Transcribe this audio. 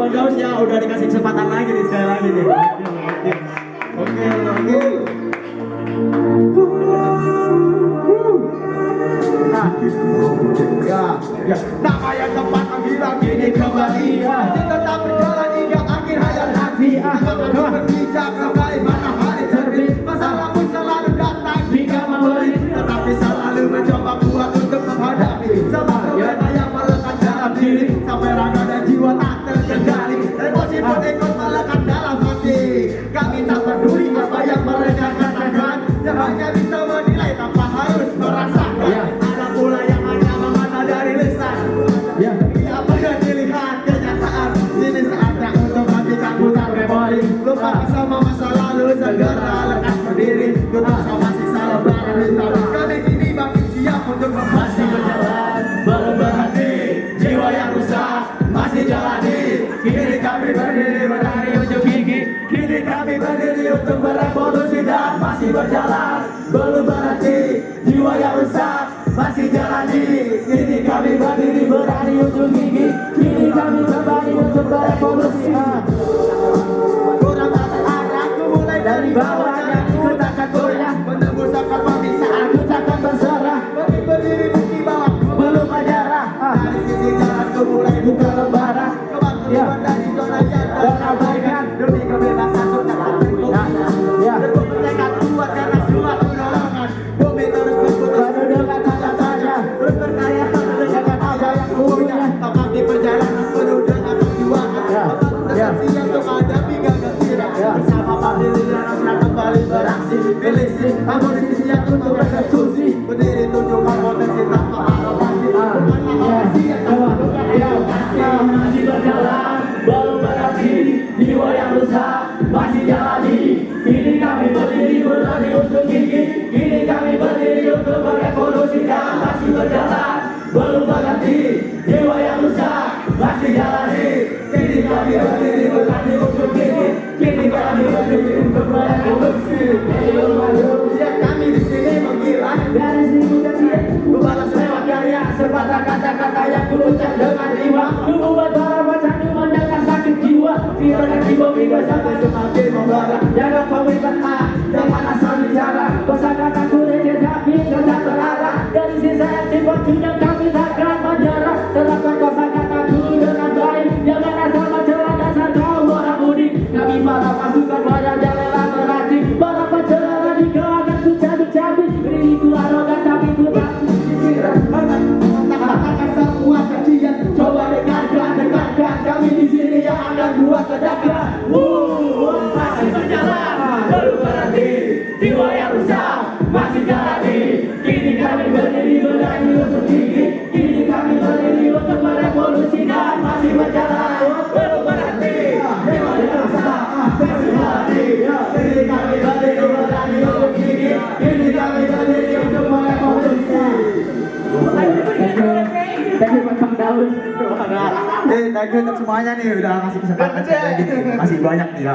Bang Gaus ya udah dikasih kesempatan lagi nih sekali lagi nih. Oke. Ya, nama yang tepat bilang ini kembali. Tetap berjalan hingga akhir hayat hati. Kau berpijak sampai matahari terbit. Masalahmu selalu datang hingga memberi, tetapi selalu mencoba kuat untuk menghadapi. Sama berbeda yang melekat dalam diri, sampai raga dan jiwa tak terkendali. Emosi pun ikut melekat dalam hati. Kami tak peduli apa yang mereka katakan, yang hanya bisa menilai tanpa harus merasakan. Ada pula yang hanya memata dari lisan. Apa yang dilihat kenyataan. Ini saatnya untuk hatikan putar memori. Lupa sama masa lalu, segera lekas berdiri. Tutup sama sisa lebaran hitam. Kami kini bangkit siap untuk masih berjalan. Belum berhenti, jiwa yang rusak masih jalani. Kini kami berdiri berlari ujung gigi. Kini kami berdiri untuk berevolusi dan masih berjalan. Belum berhenti, jiwa yang rusak masih jalani. Kini kami berdiri berlari ujung gigi. Kini kami kembali untuk berevolusi. Kurang tak terarah, ku mulai dari bawah dan ku takkan goyah. Menembus akal pagi saat ku takkan berserah. Bagi berdiri bukti bahwa ku belum menyerah. Dari sisi jalan ku mulai buka lembaran. Keluar dari zona yang terabaikan. Demi kebebasan ku tak akan bergoyang. Dan ku bertekad kuat karena semua pertolongan. Bumi terus berputar dengan tanda tanya. Terus berkarya dengan apa yang ku punya. Tetap di perjalanan penuh dengan perjuangan. Resepsi yang untuk hadapi gagal tidak. Bersama pavilion haruslah kembali beraksi. Milisi amunisi yang untuk eksekusi. Berdiri tunjukkan potensi tanpa arogasi. Bukan amunisi yang bukan edukasi. Masih berjalan, belum berhenti. Jiwa yang rusak masih jalani. Kini kami berdiri berlari untuk gigi. Kini kami berdiri untuk berevolusi dan masih berjalan, belum berhenti. Jiwa yang rusak masih jalani. Kini kami berdiri berlari untuk gigi. Kini kami berdiri untuk berevolusi. Ya kami di sini menggila dari sini kecil. Ku balas lewat karya sepatah kata-kata yang ku ucap dengan jiwa. Ku membuat para bacandu mendengar sakit jiwa. Biarkan jiwa minggu sampai semakin membara. Jaga pemimpin dengan asal bicara. Kosakata ku receh tapi tidak terarah. Dari sisa sifat yang kami takkan menyerah. Terapkan kosakata ku dengan baik. Jangan asal mencela dasar kaum orang budi. Kami para pasukan banyak jalan berarti. Para penjara di kalangan ku cabik-cabik. Diriku arogan tapi ku tak pikiran. Mengatakan sekuat kajian. Coba dengarkan kami di sini yang akan buat ledakan. Masih berjalan, belum berhenti. Jiwa yang rusak masih jalani. Kini kami berdiri berani untuk gigi. Kini kami berdiri untuk merevolusi dan masih berjalan, belum berhenti. Jiwa yang rusak masih jalani. Kini kami berdiri berani untuk gigi. Kini kami berdiri untuk merevolusi. Thank you buat Bang Daus. Thank you untuk semuanya nih udah ngasih kesempatan saya gini. Masih banyak nih ya.